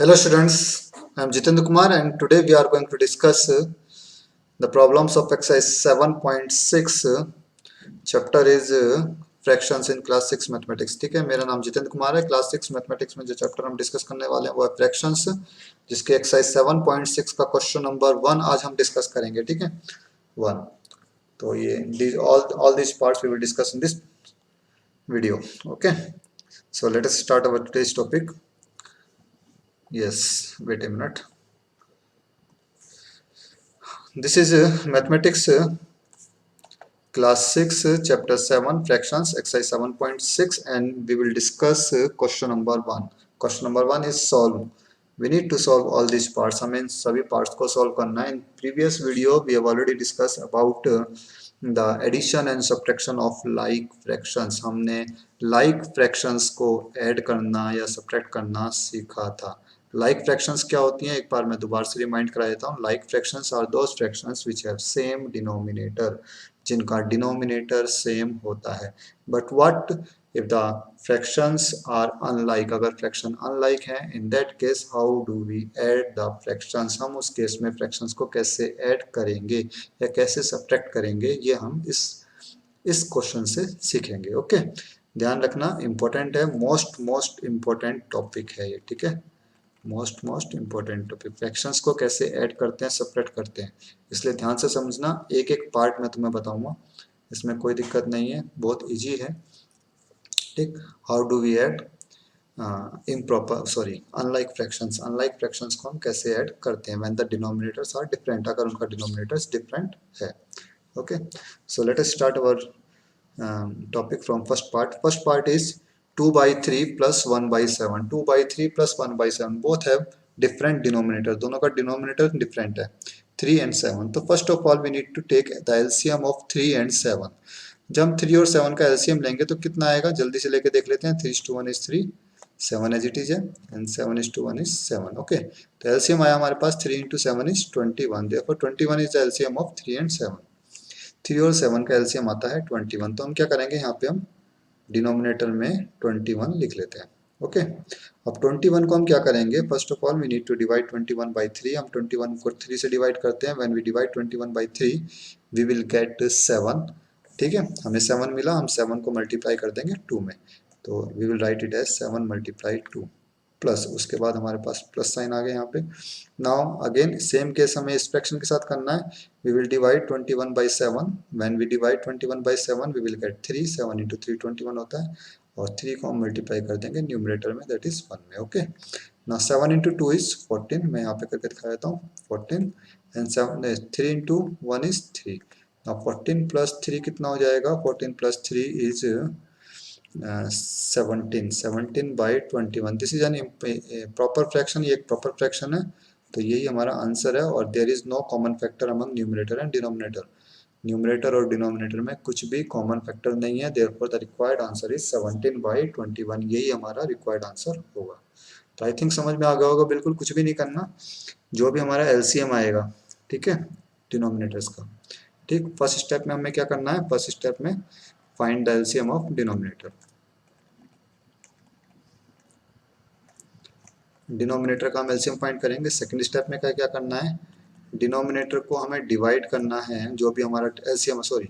Hello students, I am Jitendra Kumar and today we are going to discuss the problems of exercise 7.6 chapter is fractions in class 6 mathematics। ठीक है, मेरा नाम जितेंद्र कुमार है। Class 6 mathematics में जो chapter हम discuss करने वाले हैं वो है फ्रैक्शंस, जिसके एक्सरसाइज 7.6 का क्वेश्चन नंबर 1 आज हम डिस्कस करेंगे। ठीक है, 1। तो ये all these parts we will discuss in this video। Okay, so let us start our today's topic। Yes, wait a minute। This is mathematics class 6 chapter 7 fractions exercise 7.6 and we will discuss question number 1। question number 1 is solve। we need to solve all these parts। हमें सभी parts को solve करना है। in previous video we have already discussed about the addition and subtraction of like fractions। हमने like fractions को add करना या subtract करना सीखा था। like fractions क्या होती हैं, एक बार मैं दोबारा से रिमाइंड करा देता हूँ। like fractions are those fractions which have same denominator, जिनका डिनोमिनेटर सेम होता है। But what if the fractions are unlike, अगर फ्रैक्शन अनलाइक है, in that case how do we add the fractions, हम उस केस में फ्रैक्शंस को कैसे ऐड करेंगे या कैसे सब्ट्रैक्ट करेंगे, ये हम इस क्वेश्चन से सीखेंगे। ओके, ध्यान रखना, इंपॉर्टेंट है, मोस्ट इंपॉर्टेंट टॉपिक है ये। ठीक है, मोस्ट इंपॉर्टेंट टॉपिक, फ्रैक्शंस को कैसे ऐड करते हैं, सेपरेट करते हैं, इसलिए ध्यान से समझना। एक एक पार्ट मैं तुम्हें बताऊंगा, इसमें कोई दिक्कत नहीं है, बहुत इजी है। ठीक, how do we add improper sorry unlike fractions, unlike fractions को हम कैसे ऐड करते हैं when the denominators are different, अगर उनका डिनोमिनेटर्स डिफरेंट है। Okay, so let us start our topic from first part। first part is 2 by 3 plus 1 by 7। 2 by 3 plus 1 by 7 both have different denominator, दोनों का denominator different है, 3 and 7। तो first of all we need to take the LCM of 3 and 7। जब हम 3 और 7 का LCM लेंगे तो कितना आएगा, जल्दी से लेके देख लेते हैं। 3 to 1 is 3, 7 as it is है, and 7 is to 1 is 7। Okay, तो LCM आया हमारे पास 3 into 7 is 21, therefore 21 is the LCM of 3 and 7। 3 और 7 का एलसीएम आता है 21। तो हम क्या करेंगे, यहाँ पे हम डिनोमिनेटर में 21 लिख लेते हैं। ओके, अब 21 को हम क्या करेंगे, first of all we need to divide 21 by 3। हम 21 को 3 से डिवाइड करते हैं। When we divide 21 by 3 we will get 7। ठीक है, हमें 7 मिला, हम 7 को मल्टीप्लाई कर देंगे 2 में, तो we will write it as 7 multiply 2 plus, उसके बाद हमारे पास प्लस साइन आ गया यहाँ पे। नाउ अगेन सेम केस हमें इस फ्रैक्शन के साथ करना है। We will divide 21 by 7। When we divide 21 by 7 we will get 3, 7 into 3 21 होता है, और 3 को हम मल्टीप्लाई कर देंगे न्यूमरेटर में, दैट इज 1 में। ओके, नाउ 7 इंटू 2 इज 14, मैं यहाँ पे करके दिखा देता हूँ 14, and 3 into 1 is 3। Now 14 plus 3 कितना हो जाएगा, 14 plus 3 is 17, 17 by 21। This is an proper fraction, ये एक प्रॉपर फ्रैक्शन है, तो यही हमारा आंसर है। और there is no common factor among numerator and denominator, numerator और डिनोमिनेटर में कुछ भी कॉमन फैक्टर नहीं है, therefore the required answer is 17 by 21, यही हमारा रिक्वायर्ड आंसर होगा। तो आई थिंक समझ में आ गया होगा, बिल्कुल कुछ भी नहीं करना, जो भी हमारा एलसीएम आएगा, ठीक है, डिनोमिनेटर्स का। ठीक, फर्स्ट स्टेप में हमें क्या करना है, फर्स्ट स्टेप में find the LCM of denominator, denominator का हम एलसीएम फाइंड करेंगे। सेकंड स्टेप में क्या क्या करना है, डिनोमिनेटर को हमें डिवाइड करना है, जो भी हमारा एलसीएम सॉरी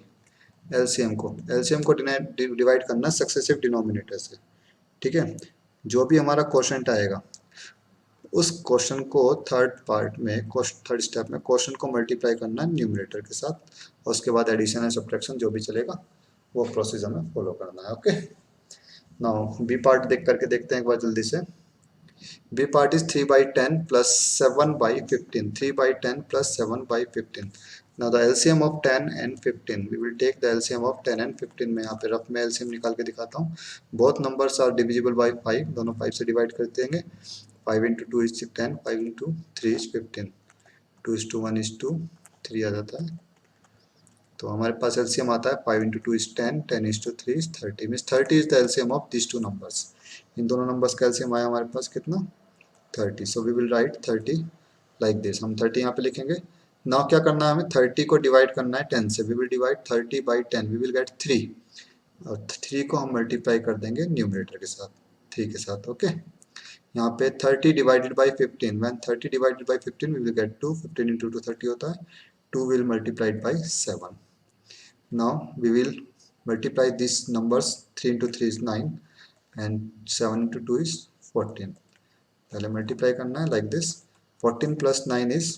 एलसीएम को डिवाइड करना सक्सेसिव डिनोमिनेटर से। ठीक है, जो भी हमारा क्वोशंट आएगा उस क्वेश्चन को थर्ड पार्ट में, थर्ड स्टेप में क्वेश्चन को मल्टीप्लाई करना है न्यूमरेटर के साथ, और उसके बाद एडिशन एंड सब्ट्रैक्शन जो भी चलेगा वो प्रोसेस हमें फॉलो करना है। ओके, नाउ बी पार्ट देख करके देखते हैं एक बार जल्दी से। B part is 3 by 10 plus 7 by 15, 3 by 10 plus 7 by 15। Now the LCM of 10 and 15, we will take the LCM of 10 and 15। मैं यहाँ पे रफ में LCM निकाल के दिखाता हूँ। both numbers are divisible by 5, दोनों 5 से डिवाइड कर देंगे। 5 into 2 is 10, 5 into 3 is 15, 2 is to 1 is 2, 3 आ जाता है। तो हमारे पास एलसीएम आता है 5 into 2 is 10, 10 is to 3 is 30, means 30 is the LCM of these two numbers। इन दोनों नंबर्स का एलसीएम आया हमारे पास कितना, 30। So we will write 30 like this, हम 30 यहाँ पे लिखेंगे। नाउ क्या करना है हमें, 30 को डिवाइड करना है 10 से। We will divide 30 by 10, we will get 3, और 3 को हम मल्टीप्लाई कर देंगे न्यूमरेटर के साथ, 3 के साथ। ओके, यहाँ पे 30 divided by 15, when 30 divided by 15 we will get 2, 15 into 2 30 होता है, 2 will multiplied by 7. Now we will multiply these numbers, 3 into 3 is 9 and 7 into 2 is 14. पहले मल्टीप्लाई करना है like this. 14 plus 9 is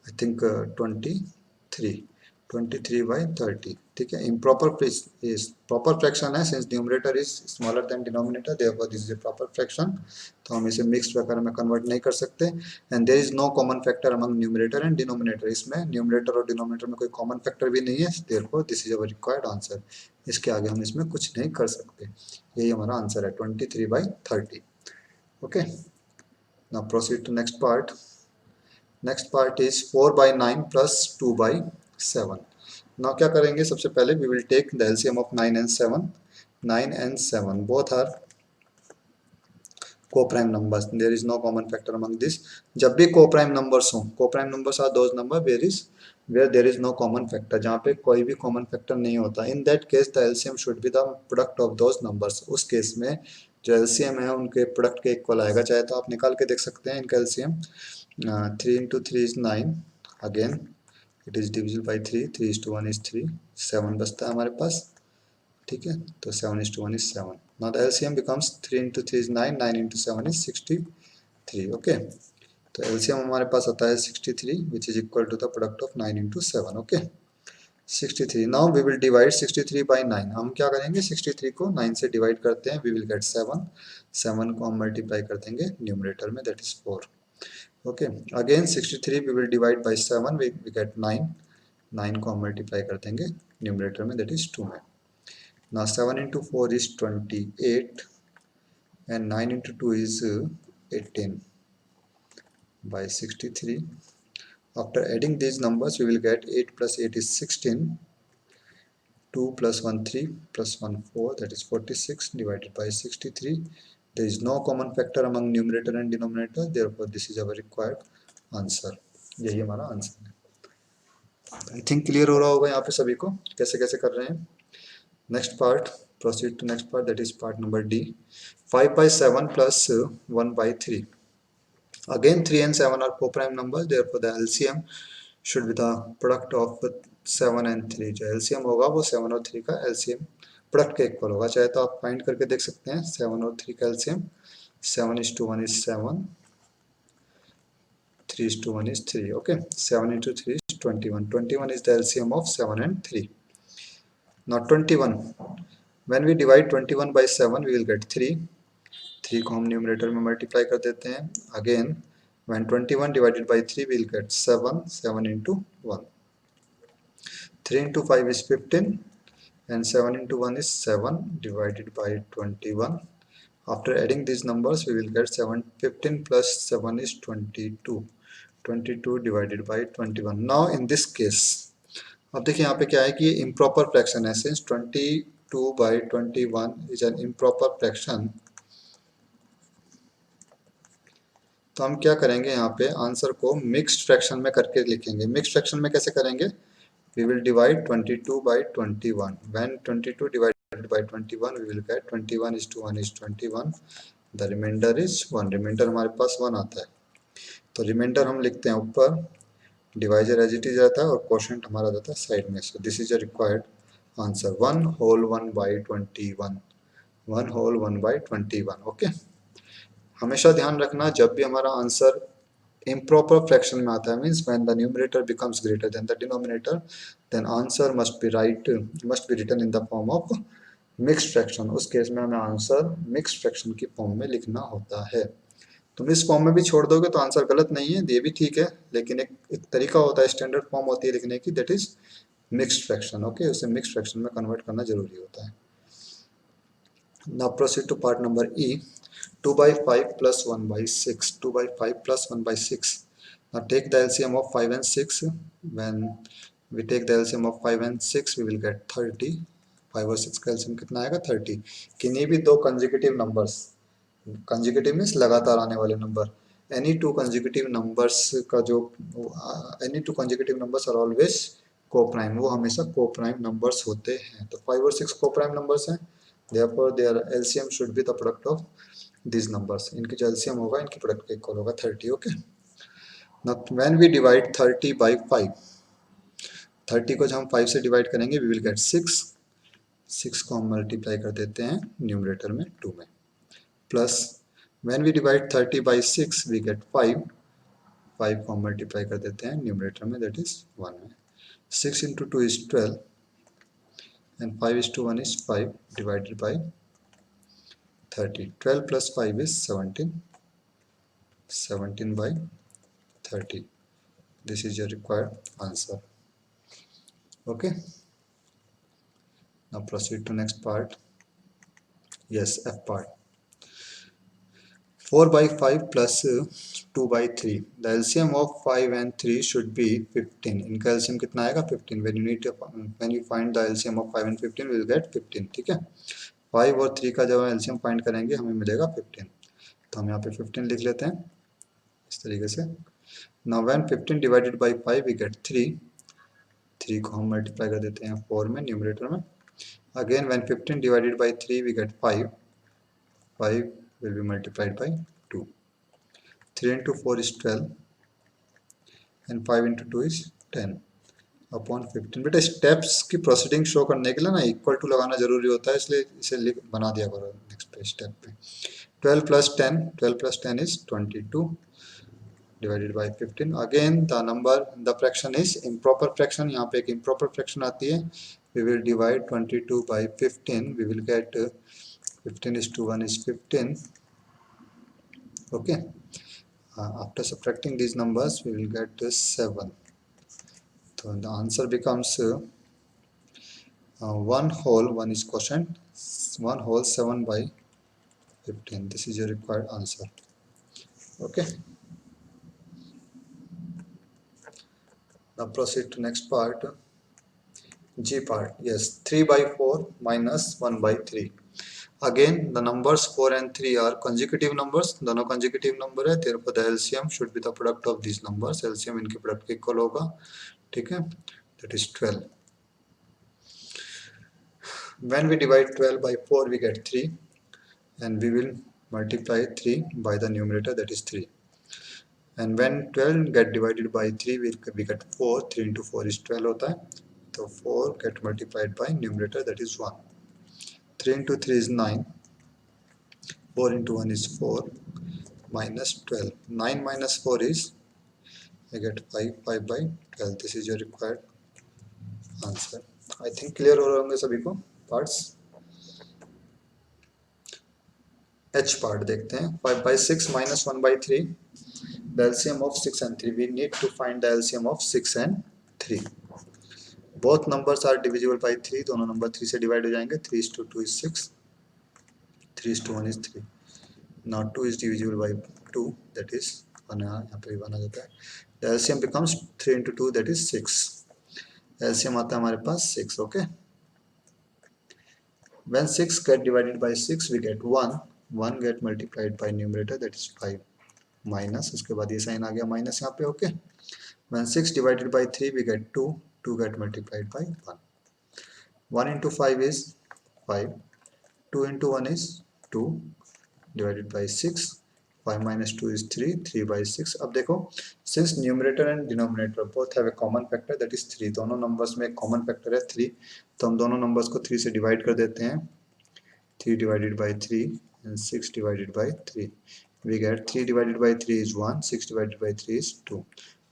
I think 23. 23 by 30. ठीक है. Improper is proper fraction है, since numerator is smaller than denominator, therefore this is a proper fraction. तो हम इसे mixed वगैरह में convert नहीं कर सकते. And there is no common factor among numerator and denominator. इसमें numerator और denominator में कोई common factor भी नहीं है, therefore this is our required answer. इसके आगे हम इसमें कुछ नहीं कर सकते. यही हमारा आंसर है 23 by 30. Okay. Now proceed to next part. Next part is 4 by 9 plus 2 by 7. Now क्या करेंगे, सबसे पहले we will take the LCM of 9 and 7. 9 and 7 both are co-prime numbers. There is no common factor among this. जब भी co-prime numbers हों, co-prime numbers are those numbers where there is no common factor, जहाँ पे कोई भी common factor नहीं होता. In that case the LCM should be the product of those numbers. उस केस में जो LCM है उनके प्रोडक्ट के इक्वल आएगा. चाहे तो आप निकाल के देख सकते हैं इनका LCM. 3 into 3 is 9. Again it is divisible by 3. 3 is to 1 is 3. 7 बचता है हमारे पास. ठीक है, तो 7 is to 1 is 7. Now the LCM becomes 3 into 3 is 9. 9 into 7 is 63. Okay, तो LCM हमारे पास आता है 63, which is equal to the product of 9 into 7. Okay, 63. Now we will divide 63 by 9. हम क्या करेंगे, 63 को 9 से डिवाइड करते हैं, we will get 7. 7 को हम मल्टीप्लाई कर देंगे न्यूमरेटर में, that is 4. Okay, again 63 we will divide by 7, we get 9. 9 को हम मल्टीप्लाई कर देंगे न्यूमरेटर में, that is 2 में. Now 7 into 4 is 28 and 9 into 2 is 18 by 63. After adding these numbers we will get 8 plus 8 is 16. 2 plus 1 3 plus 1 4, that is 46 divided by 63. There is no common factor among numerator and denominator, therefore this is our required answer. यही हमारा answer है. आई think clear हो रहा होगा यहाँ पे सभी को कैसे कैसे कर रहे हैं. Next part, proceed to next part, that is part number D. 5 by 7 plus 1 by 3. Again 3 and 7 are co-prime numbers, therefore the LCM should be the product of 7 and 3. जो LCM होगा वो 7 और 3 का LCM प्रोडक्ट के equal होगा. चाहे तो आप फाइंड करके देख सकते हैं 7 और 3 का LCM. 7 is to 1 is 7. 3 is to 1 is 3. Okay, 7 into 3 is 21. 21 is the LCM of 7 and 3. Now 21. When we divide 21 by 7, we will get 3. 3 को हम न्यूमरेटर में मल्टीप्लाई कर देते हैं. Again, when 21 divided by 3, we will get 7. 7 into 1. 3 into 5 is 15. And 7 into 1 is 7 divided by 21. After adding these numbers, we will get 7. 15 plus 7 is 22. 22 divided by 21. Now in this case, अब देखिए यहाँ पे क्या है कि ये improper fraction है. Since 22 by 21 is an improper fraction, तो हम क्या करेंगे, यहाँ पे आंसर को मिक्स्ड फ्रैक्शन में करके लिखेंगे. मिक्स्ड फ्रैक्शन में कैसे करेंगे, we will divide 22 by 21. When 22 divided by 21, we will get 21 is to 1 is 21. The remainder is 1. Reminder हमारे पास 1 आता है, तो रिमाइंडर हम लिखते हैं ऊपर, डिवाइजर एज इट इज रहता है और क्वोशंट हमारा रहता है साइड में. So this is a required answer. 1 whole 1 by 21. 1 whole 1 by 21. Okay, हमेशा ध्यान रखना जब भी हमारा आंसर improper fraction में आता है, means when the numerator becomes greater than the denominator, then answer must be written in the form of mixed fraction. उस केस में हमें आंसर mixed fraction की फॉर्म में लिखना होता है. तुम इस फॉर्म में भी छोड़ दोगे तो आंसर गलत नहीं है, ये भी ठीक है, लेकिन एक तरीका होता है, स्टैंडर्ड फॉर्म होती है लिखने की, that is mixed fraction. Okay, उसे मिक्स्ड फ्रैक्शन में कन्वर्ट करना जरूरी होता है. Now proceed to part number E. 2 by 5 plus 1 by 6. 2 by 5 plus 1 by 6. Now take the LCM of 5 and 6. When we take the LCM of 5 and 6, we will get 30. 5 और 6 का LCM कितना आएगा, 30. किन्हीं भी दो कंसेक्यूटिव नंबर्स, कंसेक्यूटिव मीन्स लगातार आने वाले number, any two consecutive numbers का जो any two consecutive numbers are always coprime, वो हमेशा को-प्राइम नंबर्स होते हैं. तो 5 और 6 को-प्राइम नंबर्स हैं, therefore their LCM should be the product of these numbers, इनकी जो LCM होगा इनकी प्रोडक्ट का इक्वल होगा 30. Okay, now when we divide 30 by 5, 30 को जब हम 5 से डिवाइड करेंगे we will get 6. 6 को हम मल्टीप्लाई कर देते हैं न्यूमरेटर में 2 में, plus when we divide 30 by 6 we get 5. 5 को हम मल्टीप्लाई कर देते हैं न्यूमरेटर में, that is 1 में. 6 into 2 is 12 and 5 is to 1 is 5 divided by 30. 12 plus 5 is 17. 17 by 30. This is your required answer. Okay. Now proceed to next part. Yes, F part. 4 by 5 plus 2 by 3. The LCM of 5 and 3 should be 15. इनका LCM कितना आएगा? 15. When you find the LCM of 5 and 15, we will get 15. ठीक है. 5 और 3 का जब हम LCM find करेंगे हमें मिलेगा 15. तो हम यहाँ पे 15 लिख लेते हैं इस तरीके से. Now when 15 divided by 5 we get 3. 3 को हम मल्टीप्लाई कर देते हैं 4 में न्यूमरेटर में. Again when 15 divided by 3 we get 5. 5 will be multiplied by 2. 3 into 4 is 12 and 5 into 2 is 10 upon 15. बेटा स्टेप्स की प्रोसीडिंग शो करने के लिए ना इक्वल टू लगाना जरूरी होता है, इसलिए इसे बना दिया करो नेक्स्ट पे स्टेप पे. 12 plus 10, 12 plus 10 is 22 divided by 15. Again the fraction is improper fraction. यहाँ पे एक improper fraction आती है. We will divide 22 by 15. We will get 15 is to 1 is 15. Okay. After subtracting these numbers we will get 7. So the answer becomes 1 whole 1 is quotient, 1 whole 7 by 15. This is your required answer. Okay. Now proceed to next part. G part. Yes, 3 by 4 minus 1 by 3. Again the numbers 4 and 3 are consecutive numbers. दोनों consecutive number है, therefore the LCM should be the product of these numbers. LCM इनके product के equal होगा. ठीक है, that is 12. When we divide 12 by 4 we get 3 and we will multiply 3 by the numerator, that is 3. And when 12 get divided by 3 we get 4. 3 into 4 is 12 होता है, तो 4 get multiplied by numerator, that is 1. 3 into 3 is 9. 4 into 1 is 4 minus 12. 9 minus 4 is, I get 5. 5 by 12. This is your required answer. I think clear हो रहे होंगे सभी को parts. H part देखते हैं. 5 by 6 minus 1 by 3. The LCM of 6 and 3. We need to find the LCM of 6 and 3. Both numbers are divisible by 3. दोनों number 3 से divide हो जाएंगे. 3 is to 2 is 6. 3 is to 1 is 3. Now 2 is divisible by 2, that is 1. यहाँ पे 1 आ जाता है. The LCM becomes 3 into 2, that is 6. LCM आता है हमारे पास 6. Okay. When 6 get divided by 6 we get 1. 1 get multiplied by numerator, that is 5. Minus, उसके बाद ये साइन आ गया माइनस यहाँ पे. Okay. When 6 divided by 3 we get 2. 2 get multiplied by 1. 1 into 5 is 5. 2 into 1 is 2 divided by 6. 5 minus 2 is 3. 3 by 6. अब देखो, since numerator and denominator both have a common factor, that is 3. दोनों numbers में एक common factor है 3, तो हम दोनों numbers को 3 से divide कर देते हैं. 3 divided by 3 and 6 divided by 3. We get 3 divided by 3 is 1. 6 divided by 3 is 2.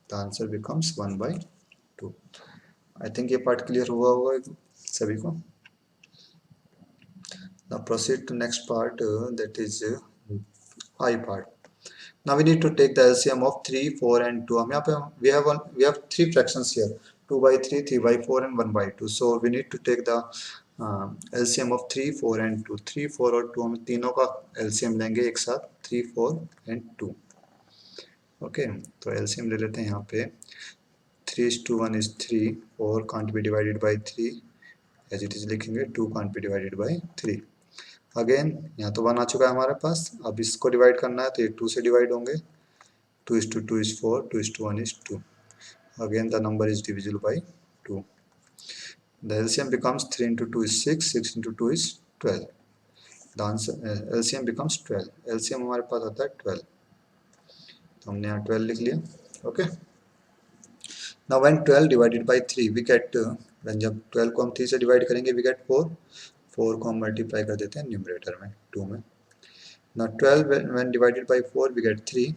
The answer becomes 1 by 2. I think ये part clear हुआ होगा सभी को. Now proceed to next part, that is I part. Now we need to take the LCM of 3, 4 and 2. हम यहाँ पे we have 3 fractions here, 2 by 3, 3 by 4 and 1 by 2. So we need to take the LCM of 3, 4 and 2. 3, 4 और 2 हम तीनों का LCM लेंगे एक साथ. 3, 4 and 2. Okay, तो LCM ले लेते हैं यहाँ पे. 3 is to 1 is 3. 4 can't be divided by 3 as it is लिखेंगे. 2 can't be divided by 3. Again यहाँ तो 1 आ चुका है हमारे पास. अब इसको डिवाइड करना है तो ये 2 से डिवाइड होंगे. 2 is to 2 is 4. 2 is to 1 is 2. Again the number is divisible by 2. The LCM becomes 3 into 2 is 6. 6 into 2 is 12. The answer LCM becomes 12। LCM हमारे पास आता है 12, तो हमने यहाँ 12 लिख लिया। Okay, now when 12 divided by 3 we get, when जब 12 को हम 3 से डिवाइड करेंगे वी गेट 4। 4 को हम मल्टीप्लाई कर देते हैं न्यूमरेटर में 2 में। Now 12 when divided by 4 we get 3।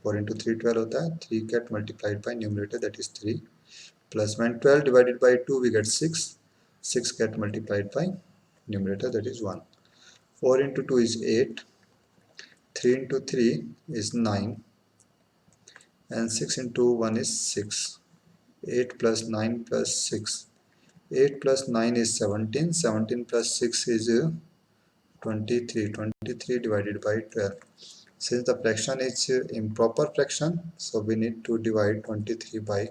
4 into 3 12 होता है, 3 get multiplied by numerator that is 3, plus when 12 divided by 2 we get 6, 6 get multiplied by numerator that is 1. 4 into 2 is 8, 3 into 3 is 9, and 6 into 1 is 6. 8 plus 9 plus 6, 8 plus 9 is 17, 17 plus 6 is 23, 23 divided by 12. Since the fraction is improper fraction, so we need to divide 23 by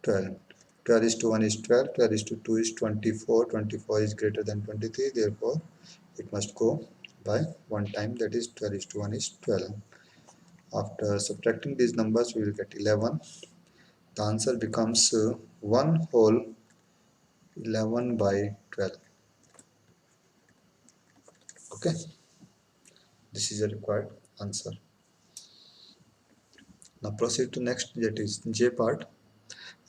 12. 12 is to 1 is 12, 12 is to 2 is 24, 24 is greater than 23, therefore it must go by one time, that is 12 is to 1 is 12. After subtracting these numbers we will get 11. The answer becomes 1 whole 11 by 12. Okay, this is a required answer. Now proceed to next, that is J part.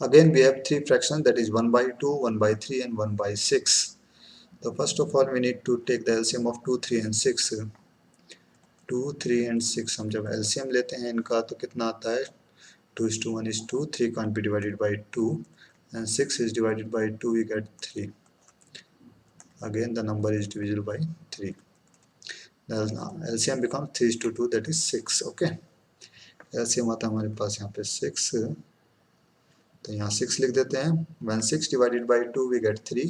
Again we have three fractions, that is 1 by 2, 1 by 3 and 1 by 6. So first of all we need to take the LCM of 2, 3 and 6. 2, 3 and 6 हम जब LCM लेते हैं इनका तो कितना आता है, 2 is to 1 is 2, 3 can't be divided by 2 and 6 is divided by 2, we get 3. Again the number is divisible by 3. The LCM becomes 3 is to 2, that is 6. Okay, LCM आता है हमारे पास यहाँ पे 6, तो यहाँ 6 लिख देते हैं. When 6 divided by 2 we get 3.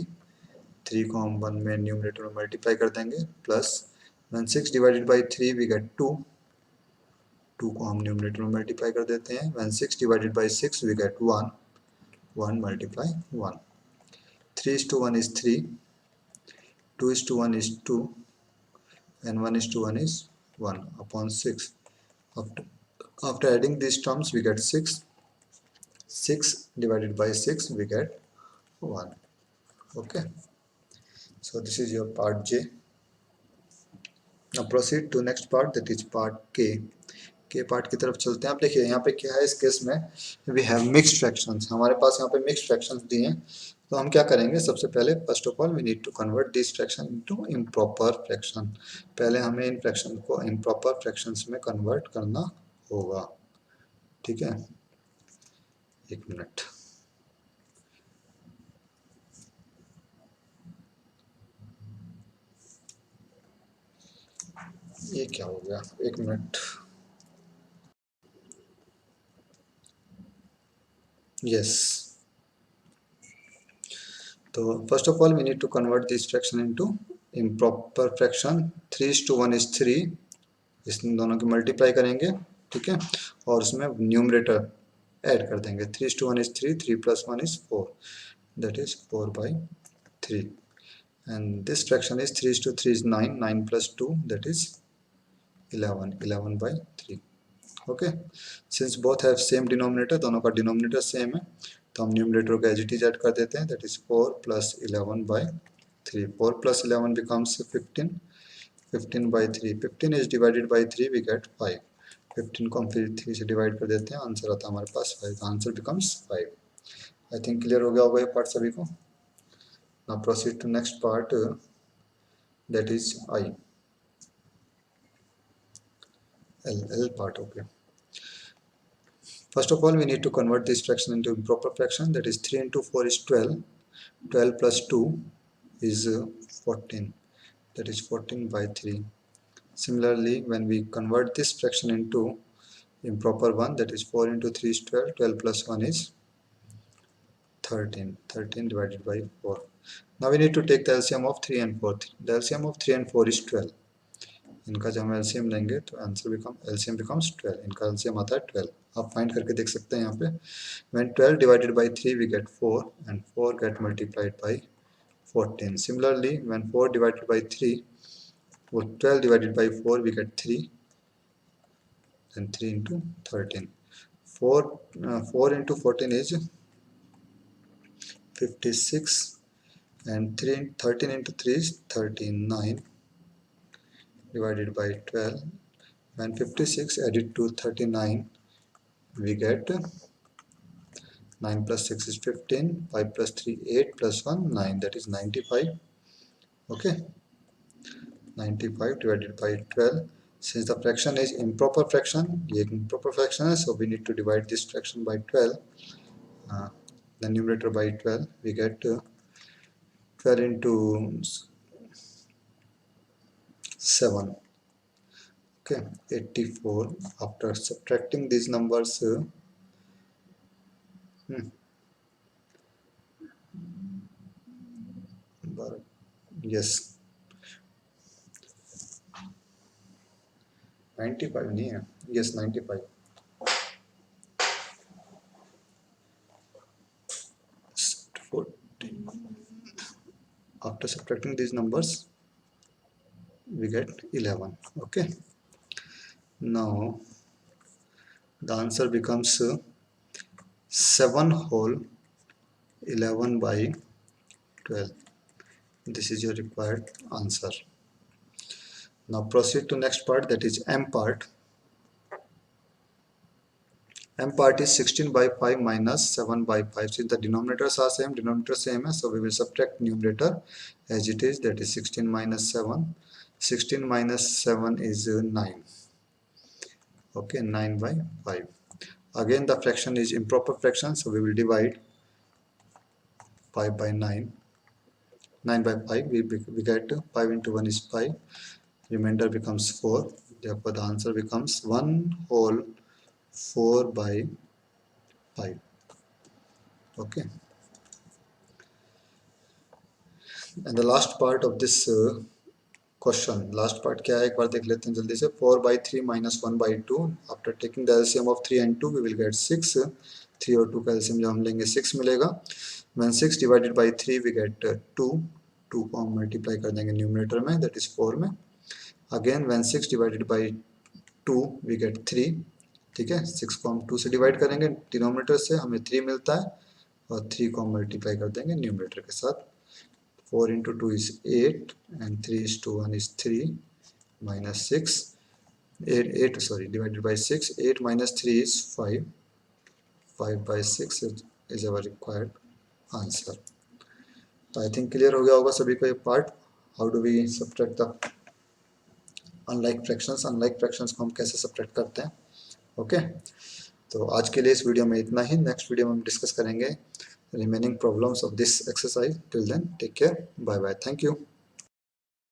3 को हम 1 में न्यूमरेटर में मल्टीप्लाई कर देंगे, plus when 6 divided by 3 we get 2. 2 को हम न्यूमरेटर में मल्टीप्लाई कर देते हैं. When 6 divided by 6 we get 1. 1 multiply 1. 3 is to 1 is 3. 2 is to 1 is 2. And 1 is to 1 is 1 upon 6. After adding these terms we get 6. 6 divided by 6 we get 1. Okay. So this is your part J. Now proceed to next part, that is part K. K part की तरफ चलते हैं. आप देखिए यहाँ पे क्या है, इस केस में we have mixed fractions. हमारे पास यहाँ पे mixed fractions दिए हैं, तो हम क्या करेंगे, सबसे पहले first of all we need to convert this fraction into improper fraction. पहले हमें इन फ्रैक्शन को improper fractions में convert करना होगा. ठीक है, एक मिनट. ये क्या हो गया, एक minute. Yes. So first of all we need to convert this fraction into improper fraction. 3 is to 1 is 3. इन दोनों की मल्टीप्लाई करेंगे, ठीक है, और उसमें न्यूमरेटर ऐड कर देंगे. 3 is to 1 is 3. 3 plus 1 is 4, that is 4 by 3. And this fraction is 3 is to 3 is 9. 9 plus 2, that is 11. 11 by 3. Okay, since both have same denominator, दोनों का डिनोमिनेटर सेम है, तो हम न्यूमरेटर को एज इट इज ऐड कर देते हैं, that is 4 plus 11 by 3. 4 plus 11 becomes 15. 15 by 3. 15 is divided by 3, we get 5. 15 को हम फिर 3 से डिवाइड कर देते हैं, आंसर आता है हमारे पास 5. Answer becomes 5. I think clear हो गया होगा ये पार्ट सभी को. Now proceed to next part, that is I, L part. Okay. First of all, we need to convert this fraction into improper fraction. That is 3 into 4 is 12. 12 plus 2 is 14. That is 14 by 3. Similarly, when we convert this fraction into improper one, that is 4 into 3 is 12. 12 plus 1 is 13. 13 divided by 4. Now we need to take the LCM of 3 and 4. The LCM of 3 and 4 is 12. इनका जब हम LCM लेंगे तो answer LCM becomes 12. इनका LCM आता है 12. आप find करके देख सकते हैं यहाँ पे. When 12 divided by 3 we get 4 and 4 get multiplied by 14. Similarly, when 4 divided by 3 or 12 divided by 4 we get 3, then 3 into 13. 4 into 14 is 56 and 13 into 3 is 39. divided by 12. When 56 added to 39, we get 9 plus 6 is 15, 5 plus 3 8 plus 1 9, that is 95. Okay, 95 divided by 12. Since the fraction is improper fraction, ये improper fraction है, so we need to divide this fraction by 12. The numerator by 12, we get 12 into 7. Okay, 84. After subtracting these numbers, yes, 95 नहीं है, yes 95. After subtracting these numbers, we get 11. Okay, now the answer becomes 7 whole 11 by 12. This is your required answer. Now proceed to next part, that is M part. M part is 16 by 5 minus 7 by 5. Since the denominators are same, denominator same, so we will subtract numerator as it is, that is 16 minus 7. 16 minus 7 is 9. Okay, 9 by 5. Again the fraction is improper fraction, so we will divide 5 by 9. 9 by 5, we get 5 into 1 is 5. Remainder becomes 4. Therefore the answer becomes 1 whole 4 by 5. Okay, and the last part of this question, last part क्या है एक बार देख लेते हैं जल्दी से. 4 by 3 minus 1 by 2. After taking the LCM of 3 and 2, we will get 6. 3 और 2 का LCM जब हम लेंगे 6 मिलेगा. When 6 divided by 3, we get 2. 2 को हम मल्टीप्लाई कर देंगे न्यूमरेटर में, that is 4 में. Again when 6 divided by 2, we get 3. ठीक है, 6 को हम 2 से डिवाइड करेंगे डिनोमिनेटर से, हमें 3 मिलता है, और 3 को हम मल्टीप्लाई कर देंगे न्यूमरेटर के साथ. 4 into 2 is 8 and 3 is to 1 is 3 minus 6. 8 sorry, divided by 6. 8 minus 3 is 5. 5 by 6 is our required answer. तो आई थिंक क्लियर हो गया होगा सभी को ये part. How do we subtract the unlike fractions को हम कैसे सब्ट्रैक्ट करते हैं. ओके, तो आज के लिए इस वीडियो में इतना ही. नेक्स्ट वीडियो में हम डिस्कस करेंगे remaining problems of this exercise. Till then, take care. Bye bye. Thank you.